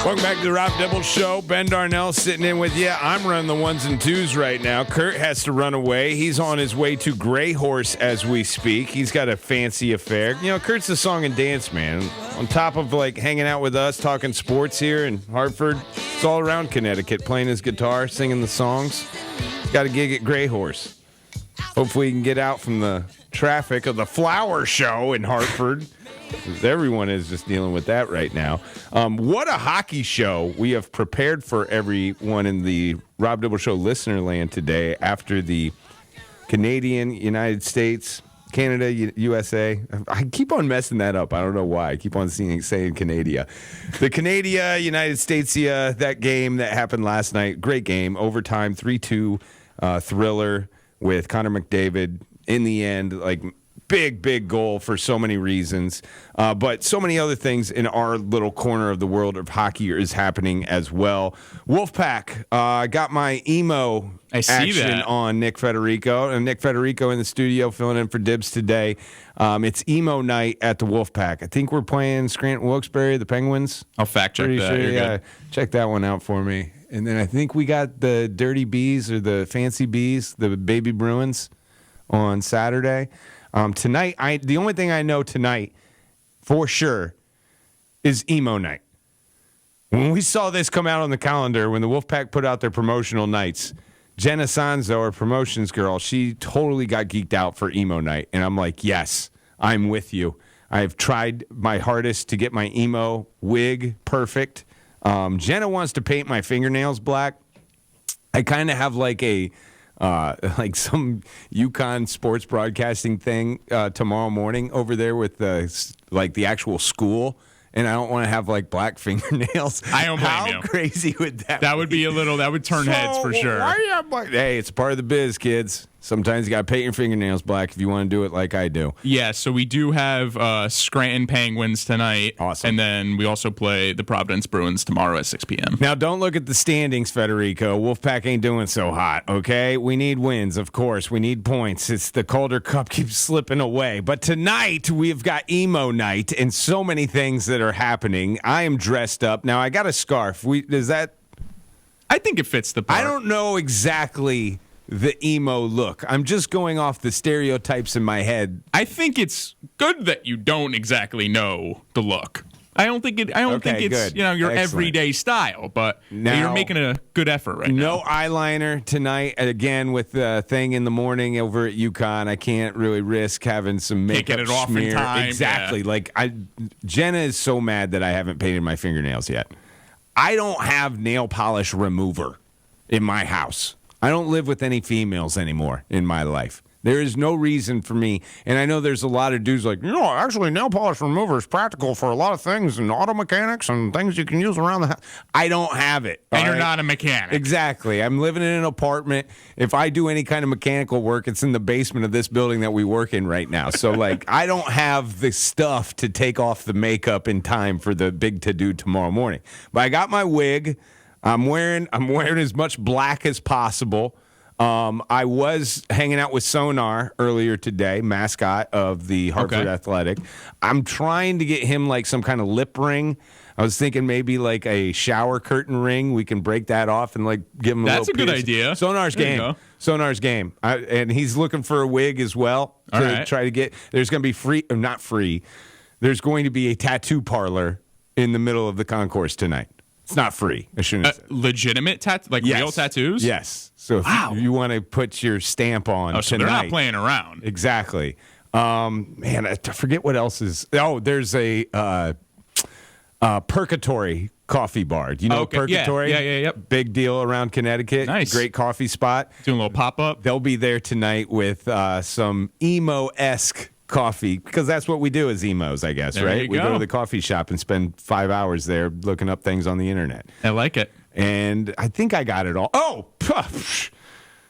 Welcome back to the Rob Dibble Show. Ben Darnell sitting in with you. I'm running the ones and twos right now. Kurt has to run away. He's on his way to Gray Horse as we speak. He's got a fancy affair. You know, Kurt's a song and dance man. On top of like hanging out with us, talking sports here in Hartford, it's all around Connecticut, playing his guitar, singing the songs. He's got a gig at Gray Horse. Hopefully he can get out from the traffic of the flower show in Hartford. Everyone is just dealing with that right now. What a hockey show we have prepared for everyone in the Rob Dibble Show listener land today after the Canadian, United States, Canada, USA. I keep on messing that up. I don't know why. I keep on saying Canada. The Canada, United States, that game that happened last night. Great game. Overtime, 3-2 thriller with Connor McDavid. In the end, like, big goal for so many reasons. But so many other things in our little corner of the world of hockey is happening as well. Wolfpack, I got my emo action on Nick Federico. And Nick Federico in the studio filling in for Dibs today. It's emo night at the Wolfpack. I think we're playing Scranton Wilkes-Barre, the Penguins. I'll fact check that. Sure, yeah. Check that one out for me. And then I think we got the Dirty Bees or the Fancy Bees, the Baby Bruins on Saturday. Tonight, the only thing I know tonight for sure is emo night. When we saw this come out on the calendar, when the Wolfpack put out their promotional nights, Jenna Sanzo, our promotions girl, she totally got geeked out for emo night. And I'm like, yes, I'm with you. I've tried my hardest to get my emo wig perfect. Jenna wants to paint my fingernails black. I kind of have like some Yukon sports broadcasting thing tomorrow morning over there with the actual school, and I don't want to have like black fingernails. I don't blame you. How crazy would that? That would be a little. That would turn heads for sure. Why do you have black? Hey, it's part of the biz, kids. Sometimes you got to paint your fingernails black if you want to do it like I do. Yeah, so we do have Scranton Penguins tonight. Awesome. And then we also play the Providence Bruins tomorrow at 6 p.m. Now, don't look at the standings, Federico. Wolfpack ain't doing so hot, okay? We need wins, of course. We need points. It's the Calder Cup keeps slipping away. But tonight, we've got emo night and so many things that are happening. I am dressed up. Now, I got a scarf. I think it fits the part. I don't know exactly the emo look. I'm just going off the stereotypes in my head. I think it's good that you don't exactly know the look. I don't think it's good. Your Excellent. everyday style, but now, you're making a good effort right now. No eyeliner tonight. Again, with the thing in the morning over at UConn, I can't really risk having some makeup Can't get it off smear. in time. Exactly. Yeah. Jenna is so mad that I haven't painted my fingernails yet. I don't have nail polish remover in my house. I don't live with any females anymore in my life. There is no reason for me, and I know there's a lot of dudes like, actually nail polish remover is practical for a lot of things and auto mechanics and things you can use around the house. I don't have it. And you're not a mechanic. Exactly. I'm living in an apartment. If I do any kind of mechanical work, it's in the basement of this building that we work in right now. So, I don't have the stuff to take off the makeup in time for the big to-do tomorrow morning. But I got my wig. I'm wearing as much black as possible. I was hanging out with Sonar earlier today, mascot of the Hartford Athletic. I'm trying to get him like some kind of lip ring. I was thinking maybe like a shower curtain ring. We can break that off and like give him a little That's a good piercing. idea. Sonar's game. And he's looking for a wig as well to try to get. There's going to be not free. There's going to be a tattoo parlor in the middle of the concourse tonight. It's not free. I shouldn't have said. Legitimate real tattoos? Yes. So if you want to put your stamp on so tonight. They're not playing around. Exactly. I forget what else is. Oh, there's a Purgatory coffee bar. Do you know Purgatory? Yeah. Big deal around Connecticut. Nice. Great coffee spot. Doing a little pop-up. They'll be there tonight with some emo-esque coffee, because that's what we do as emos, I guess, right? We go to the coffee shop and spend 5 hours there looking up things on the internet. I like it. And I think I got it all. Oh,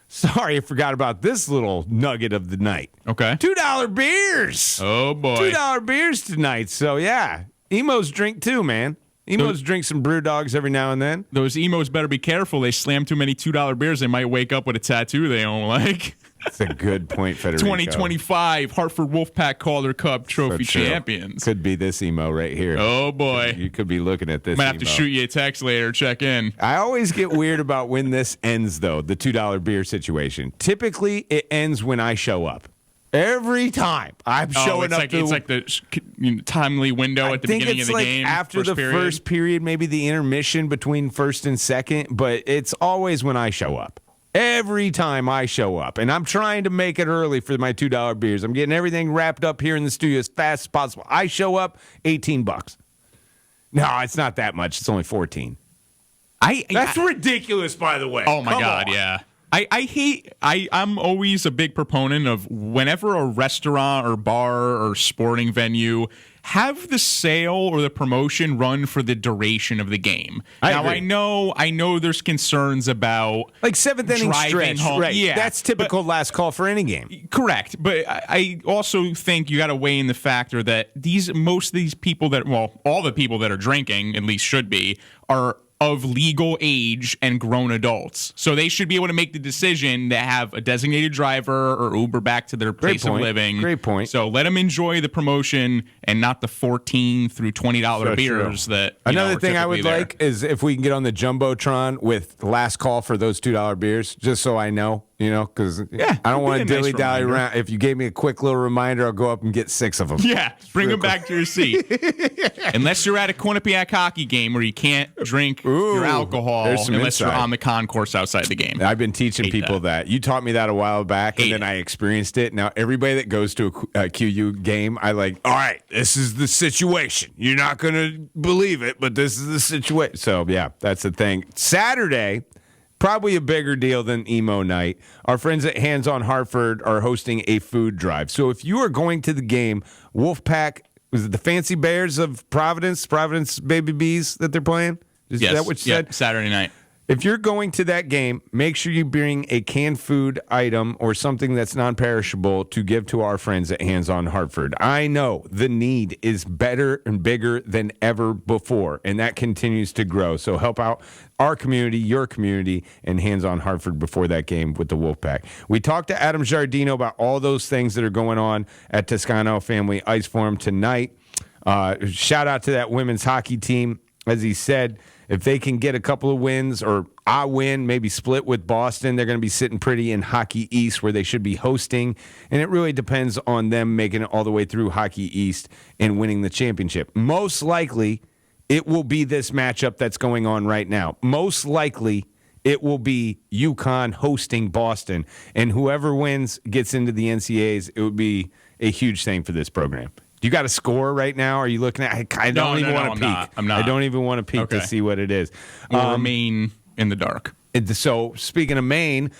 sorry, I forgot about this little nugget of the night. Okay. $2 beers. Oh, boy. $2 beers tonight. So, yeah, emos drink too, man. Emos drink some brew dogs every now and then. Those emos better be careful. They slam too many $2 beers, they might wake up with a tattoo they don't like. It's a good point, Federico. 2025 Hartford Wolfpack Calder Cup Trophy champions. Could be this emo right here. Oh, boy. You could be looking at this. Might have to shoot you a text later. Check in. I always get weird about when this ends, though, the $2 beer situation. Typically, it ends when I show up. Every time I'm showing up, it's like the timely window at the beginning of the game. After the first period, maybe the intermission between first and second, but it's always when I show up. Every time I show up, and I'm trying to make it early for my $2 beers. I'm getting everything wrapped up here in the studio as fast as possible. I show up, $18. No, it's not that much. It's only 14. That's ridiculous, by the way. Oh my God, yeah. I'm always a big proponent of whenever a restaurant or bar or sporting venue have the sale or the promotion run for the duration of the game. I know there's concerns about like seventh inning stretch, home. Right? Yeah, that's typical last call for any game. Correct, but I also think you got to weigh in the factor that most of these people all the people that are drinking, at least should be, are of legal age and grown adults. So they should be able to make the decision to have a designated driver or Uber back to their place of living. Great point. So let them enjoy the promotion and not the $14 through $20 beers that Another thing I would like is if we can get on the Jumbotron with last call for those $2 beers, just so I know. Because I don't want to dilly-dally around. If you gave me a quick little reminder, I'll go up and get 6 of them. Yeah, bring them back to your seat. Unless you're at a Quinnipiac hockey game where you can't drink your alcohol unless you're on the concourse outside the game. I've been teaching people that. You taught me that a while back, and then I experienced it. Now, everybody that goes to a QU game, all right, this is the situation. You're not going to believe it, but this is the situation. So, yeah, that's the thing. Saturday, probably a bigger deal than emo night. Our friends at Hands on Hartford are hosting a food drive. So if you are going to the game, Wolfpack, was it the Fancy Bears of Providence Baby Bees that they're playing? Is that what you said? Saturday night. If you're going to that game, make sure you bring a canned food item or something that's non-perishable to give to our friends at Hands on Hartford. I know the need is better and bigger than ever before, and that continues to grow. So help out our community, your community, and Hands on Hartford before that game with the Wolfpack. We talked to Adam Giardino about all those things that are going on at Toscano Family Ice Forum tonight. Shout out to that women's hockey team. As he said, if they can get a couple of wins or a win, maybe split with Boston, they're going to be sitting pretty in Hockey East where they should be hosting. And it really depends on them making it all the way through Hockey East and winning the championship. Most likely, it will be this matchup that's going on right now. Most likely, it will be UConn hosting Boston. And whoever wins gets into the NCAAs. It would be a huge thing for this program. You got a score right now? Are you looking at? I don't even want to peek. I'm not. I don't even want to peek to see what it is. We'll remain in the dark. So speaking of Maine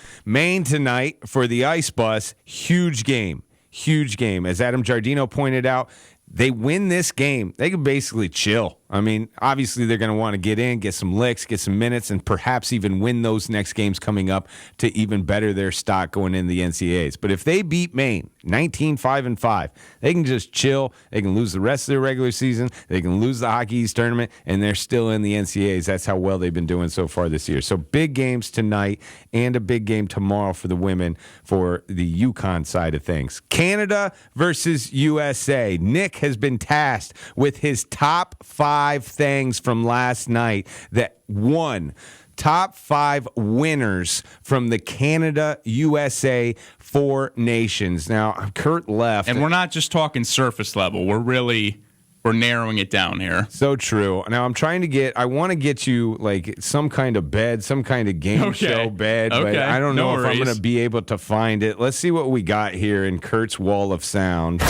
tonight for the Ice Bus, huge game. As Adam Giardino pointed out, they win this game, they can basically chill. I mean, obviously they're going to want to get in, get some licks, get some minutes, and perhaps even win those next games coming up to even better their stock going in the NCAAs. But if they beat Maine 19-5-5, they can just chill. They can lose the rest of their regular season. They can lose the Hockey East tournament, and they're still in the NCAAs. That's how well they've been doing so far this year. So big games tonight and a big game tomorrow for the women for the UConn side of things. Canada versus USA. Nick has been tasked with his top 5 things from last night that won. Top 5 winners from the Canada-USA 4 Nations. Now, Kurt left. And we're not just talking surface level. We're narrowing it down here. So true. Now, I want to get you like some kind of bed, some kind of game show bed, but I don't know if I'm going to be able to find it. Let's see what we got here in Kurt's wall of sound.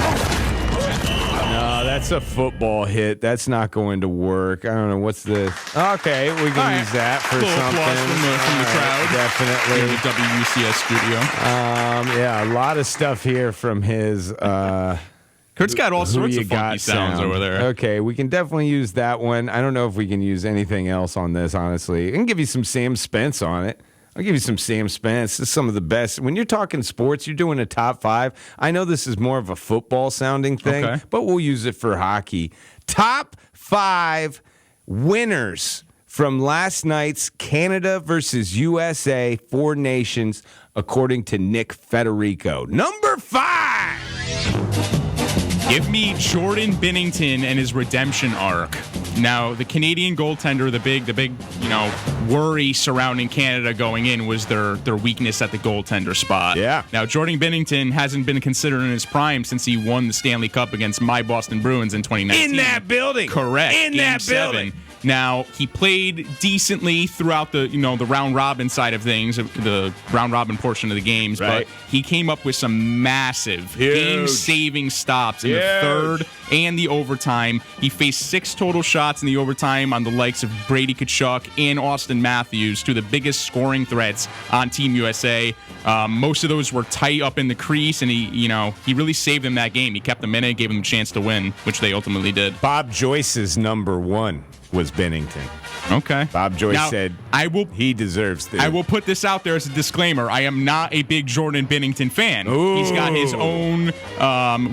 No, that's a football hit. That's not going to work. I don't know. What's this? Okay, we can use that for something. From the crowd. Definitely. In the WUCS studio. Yeah, a lot of stuff here from his... Kurt's got all sorts of funky sounds over there. Okay, we can definitely use that one. I don't know if we can use anything else on this, honestly. I can give you some Sam Spence on it. I'll give you some Sam Spence. This is some of the best. When you're talking sports, you're doing a top 5. I know this is more of a football-sounding thing, but we'll use it for hockey. Top 5 winners from last night's Canada versus USA Four Nations, according to Nick Federico. Number 5. Give me Jordan Binnington and his redemption arc. Now, the Canadian goaltender, the big, worry surrounding Canada going in was their weakness at the goaltender spot. Yeah. Now, Jordan Binnington hasn't been considered in his prime since he won the Stanley Cup against my Boston Bruins in 2019. In that building. Correct. In Game that 7. building. Now, he played decently throughout the round robin side of things, the round robin portion of the games, right. but he came up with some massive game-saving stops in the third and the overtime. He faced 6 total shots in the overtime on the likes of Brady Tkachuk and Austin Matthews, two of the biggest scoring threats on Team USA. Most of those were tight up in the crease, and he really saved them that game. He kept them in it, gave them a chance to win, which they ultimately did. Bob Joyce's number 1 was Binnington. Okay. Bob Joyce said he deserves this. I will put this out there as a disclaimer. I am not a big Jordan Binnington fan. Ooh. He's got his own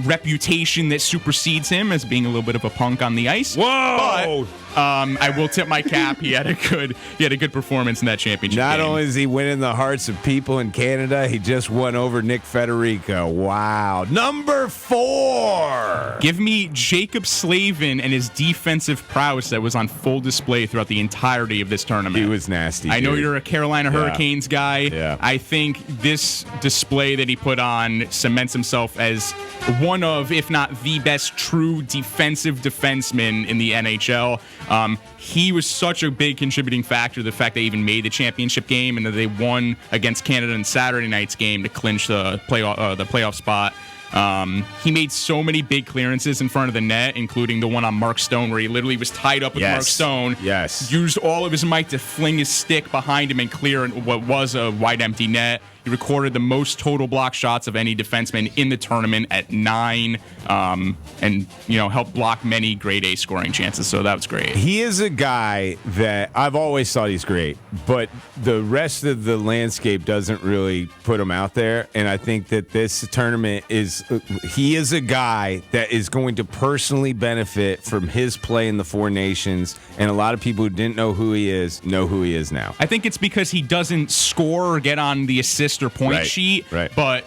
reputation that supersedes him as being a little bit of a punk on the ice. Whoa! But I will tip my cap. He had a good performance in that championship Not game. only is he winning the hearts of people in Canada, he just won over Nick Federico. Wow. Number 4. Give me Jacob Slavin and his defensive prowess that was on full display throughout the entirety of this tournament. He was nasty. I know dude. you're a Carolina Hurricanes guy. Yeah. I think this display that he put on cements himself as one of, if not the best, true defensive defenseman in the NHL. He was such a big contributing factor, the fact they even made the championship game and that they won against Canada in Saturday night's game to clinch the playoff spot. He made so many big clearances in front of the net, including the one on Mark Stone where he literally was tied up with Mark Stone. Yes. Used all of his might to fling his stick behind him and clear what was a wide empty net. He recorded the most total block shots of any defenseman in the tournament at 9, and helped block many grade A scoring chances. So that was great. He is a guy that I've always thought he's great, but the rest of the landscape doesn't really put him out there. And I think that this tournament he is a guy that is going to personally benefit from his play in the Four Nations. And a lot of people who didn't know who he is know who he is now. I think it's because he doesn't score or get on the assist or point sheet, but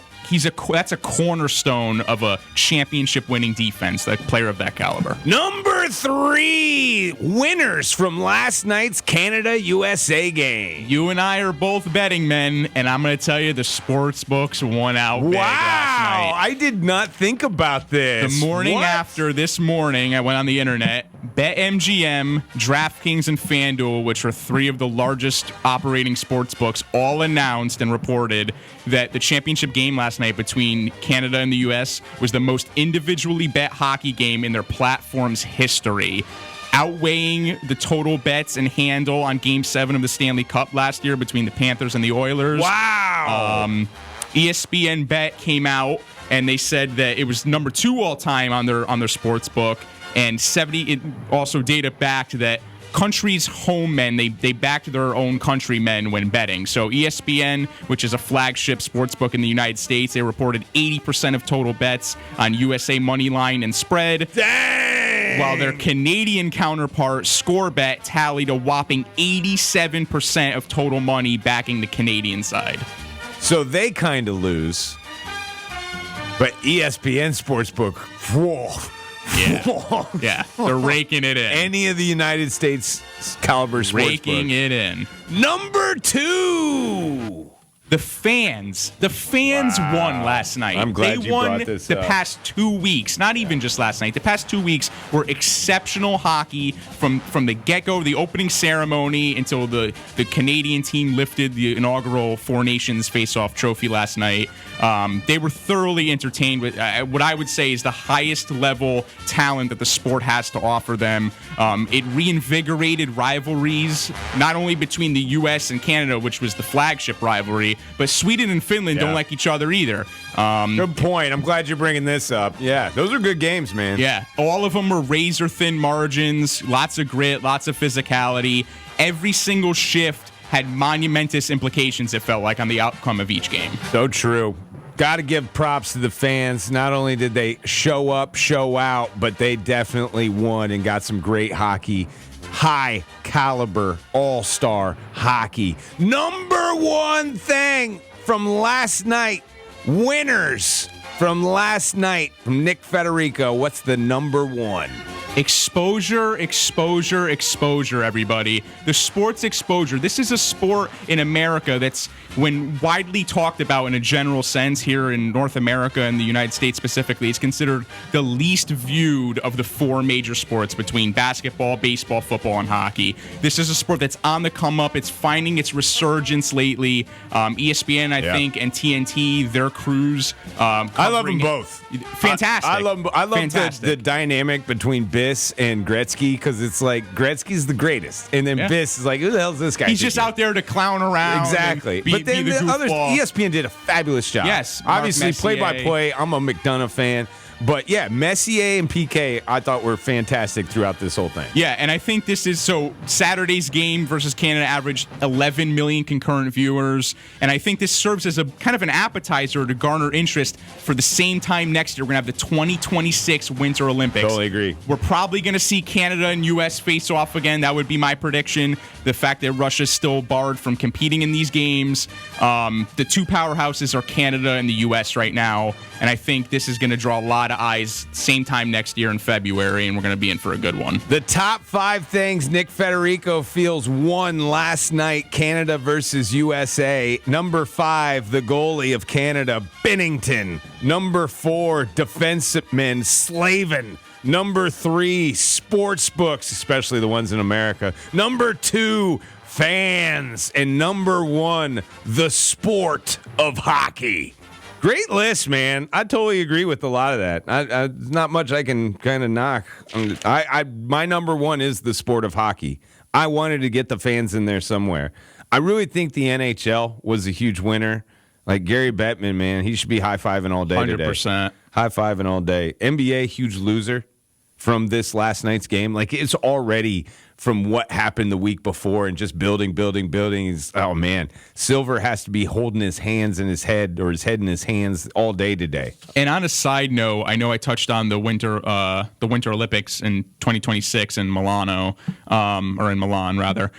that's a cornerstone of a championship-winning defense, that player of that caliber. Number 3, winners from last night's Canada-USA game. You and I are both betting men, and I'm going to tell you the sports books won out big last night. I did not think about this. The morning after this morning, I went on the internet. BetMGM, DraftKings, and FanDuel, which are 3 of the largest operating sports books, all announced and reported that the championship game last night between Canada and the U.S. was the most individually bet hockey game in their platform's history, outweighing the total bets and handle on Game 7 of the Stanley Cup last year between the Panthers and the Oilers. Wow! ESPN Bet came out, and they said that it was number 2 all time on their sports book, and it also data back to that country's home men, they backed their own countrymen when betting. So ESPN, which is a flagship sports book in the United States, they reported 80% of total bets on USA money line and spread. Dang! While their Canadian counterpart, ScoreBet, tallied a whopping 87% of total money backing the Canadian side. So they kind of lose, but ESPN Sportsbook, whoa. Yeah, they're raking it in. Any of the United States caliber sportsbook. Raking it in. Number 2. The fans won last night. I'm glad they you won brought this the up. past 2 weeks, not even just last night. The past 2 weeks were exceptional hockey from the get-go, the opening ceremony, until the Canadian team lifted the inaugural Four Nations face-off trophy last night. They were thoroughly entertained with what I would say is the highest level talent that the sport has to offer them. It reinvigorated rivalries, not only between the U.S. and Canada, which was the flagship rivalry, but Sweden and Finland don't like each other either. Good point. I'm glad you're bringing this up. Yeah, those are good games, man. Yeah, all of them were razor-thin margins, lots of grit, lots of physicality. Every single shift had monumentous implications, it felt like, on the outcome of each game. So true. Got to give props to the fans. Not only did they show up, show out, but they definitely won and got some great hockey high caliber all-star hockey. Number one thing from last night, winners from last night from Nick Federico. What's the number one? Exposure, everybody. The sports exposure. This is a sport in America that's, when widely talked about in a general sense here in North America and the United States specifically, it's considered the least viewed of the four major sports between basketball, baseball, football, and hockey. This is a sport that's on the come up. It's finding its resurgence lately. ESPN, I think, and TNT, their crews. I love them both. Fantastic. I love the dynamic between Biss and Gretzky, because it's like Gretzky's the greatest, and then Biss is like, who the hell is this guy? He's just out there to clown around. Exactly. But then the others, ESPN did a fabulous job. Yes. Obviously, play-by-play, I'm a McDonough fan. But yeah, Messier and PK, I thought were fantastic throughout this whole thing. Yeah, and I think this is Saturday's game versus Canada averaged 11 million concurrent viewers, and I think this serves as a kind of an appetizer to garner interest for the same time next year. We're going to have the 2026 Winter Olympics. Totally agree. We're probably going to see Canada and U.S. face off again. That would be my prediction. The fact that Russia's still barred from competing in these games. The two powerhouses are Canada and the U.S. right now, and I think this is going to draw a lot of eyes same time next year in February, and we're going to be in for a good one. The top 5 things Nick Federico feels won last night, Canada versus USA. Number 5, the goalie of Canada, Binnington. Number 4, defenseman Slavin. Number 3, sports books, especially the ones in America. Number 2, fans. And number 1, the sport of hockey. Great list, man. I totally agree with a lot of that. Not much I can kind of knock. My number 1 is the sport of hockey. I wanted to get the fans in there somewhere. I really think the NHL was a huge winner. Like Gary Bettman, man, he should be high-fiving all day today. 100%. High-fiving all day. NBA, huge loser from this last night's game. Like, it's already from what happened the week before and just building. Oh, man. Silver has to be holding his hands in his head, or his head in his hands all day today. And on a side note, I know I touched on the Winter Olympics in 2026 in Milano, or in Milan, rather.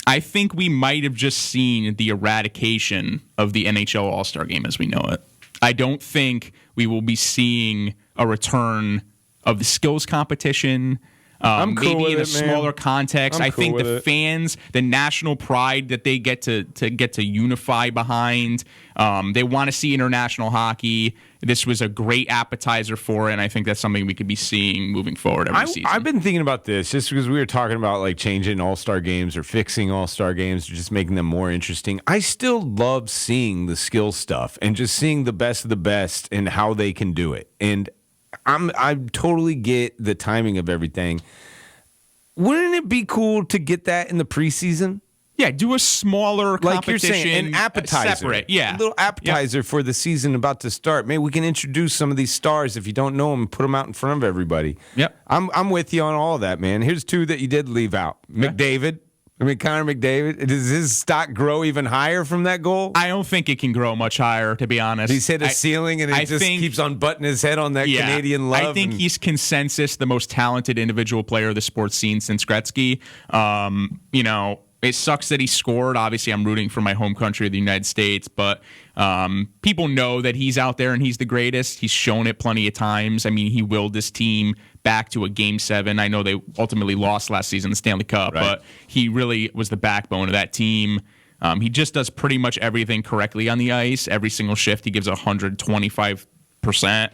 I think we might have just seen the eradication of the NHL All-Star Game as we know it. I don't think we will be seeing a return of the skills competition. I'm cool maybe with in a it, man. smaller context. I think the fans, the national pride that they get to unify behind. They want to see international hockey. This was a great appetizer for it, and I think that's something we could be seeing moving forward every season. I've been thinking about this just because we were talking about like changing all-star games or fixing all-star games or just making them more interesting. I still love seeing the skill stuff and just seeing the best of the best and how they can do it. And I totally get the timing of everything. Wouldn't it be cool to get that in the preseason? Yeah, do a smaller competition. Like you're saying, an appetizer. Separate, yeah. A little appetizer for the season about to start. Maybe we can introduce some of these stars, if you don't know them, and put them out in front of everybody. Yep. I'm with you on all of that, man. Here's 2 that you did leave out. McDavid. Connor McDavid, does his stock grow even higher from that goal? I don't think it can grow much higher, to be honest. He's hit a ceiling, and he keeps on butting his head on that Canadian love. I think he's consensus the most talented individual player of the sports scene since Gretzky. It sucks that he scored. Obviously, I'm rooting for my home country of the United States, but people know that he's out there and he's the greatest. He's shown it plenty of times. I mean, he willed this team back to a Game 7. I know they ultimately lost last season in the Stanley Cup, but he really was the backbone of that team. He just does pretty much everything correctly on the ice. Every single shift, he gives 125%.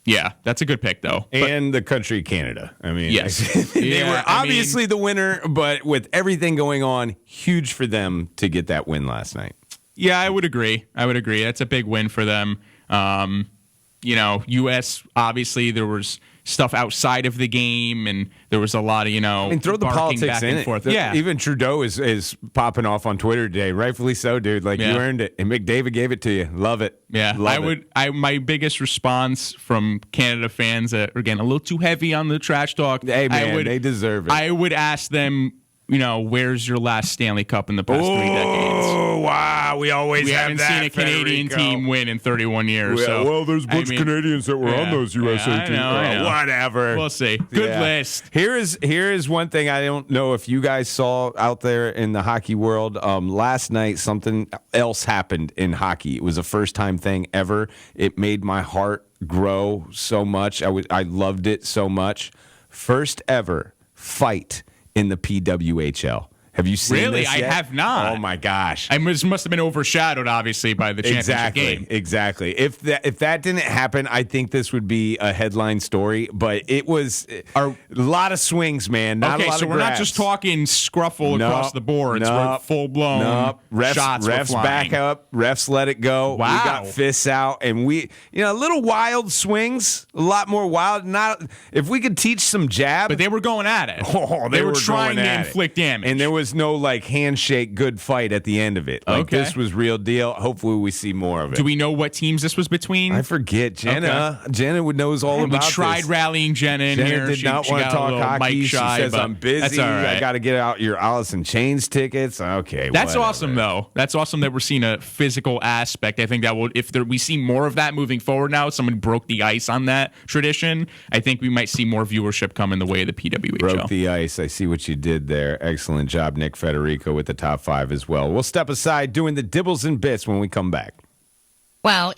Yeah, that's a good pick, though. And the country of Canada. I mean, yes. They were obviously the winner, but with everything going on, huge for them to get that win last night. Yeah, I would agree. That's a big win for them. U.S., obviously, there was stuff outside of the game, and there was a lot of, throw the politics back in and forth. it. Yeah. Even Trudeau is popping off on Twitter today. Rightfully so, dude. Like, you earned it. And McDavid gave it to you. Love it. Yeah. My biggest response from Canada fans that are getting a little too heavy on the trash talk. Hey, man, they deserve it. I would ask them, where's your last Stanley Cup in the past 3 decades? Oh, wow. We always haven't have seen a Canadian Federico. team win in 31 years. So there's a bunch of Canadians that were on those USA I teams. know. Whatever. We'll see. Good list. Here is one thing I don't know if you guys saw out there in the hockey world. Last night, something else happened in hockey. It was a first-time thing ever. It made my heart grow so much. I loved it so much. First ever fight in the PWHL. Have you seen Really? this yet? I have not. Oh my gosh! I must have been overshadowed, obviously, by the championship game. Exactly. If that didn't happen, I think this would be a headline story. But it was a lot of swings, man. Not a lot so of we're not grabs. just talking scruffle across the boards. We're full blown shots. Refs were back flying. up. Refs let it go. Wow. We got fists out, and a little wild swings. A lot more wild. Not if we could teach some jab. But they were going at it. Oh, they were going trying to at it. inflict damage. And there was no handshake good fight at the end of it. This was real deal. Hopefully we see more of it. Do we know what teams this was between? I forget. Jenna. Okay. Jenna knows all about this. We tried rallying Jenna in here. Did not want to talk hockey. She says, I'm busy. That's all right. I got to get out your Alice in Chains tickets. Okay, that's whatever. awesome, though. That's awesome that we're seeing a physical aspect. I think that we see more of that moving forward now, someone broke the ice on that tradition, I think we might see more viewership come in the way of the PWHL. Broke the ice. I see what you did there. Excellent job, Nick Federico, with the top 5 as well. We'll step aside doing the dibbles and bits when we come back. Well,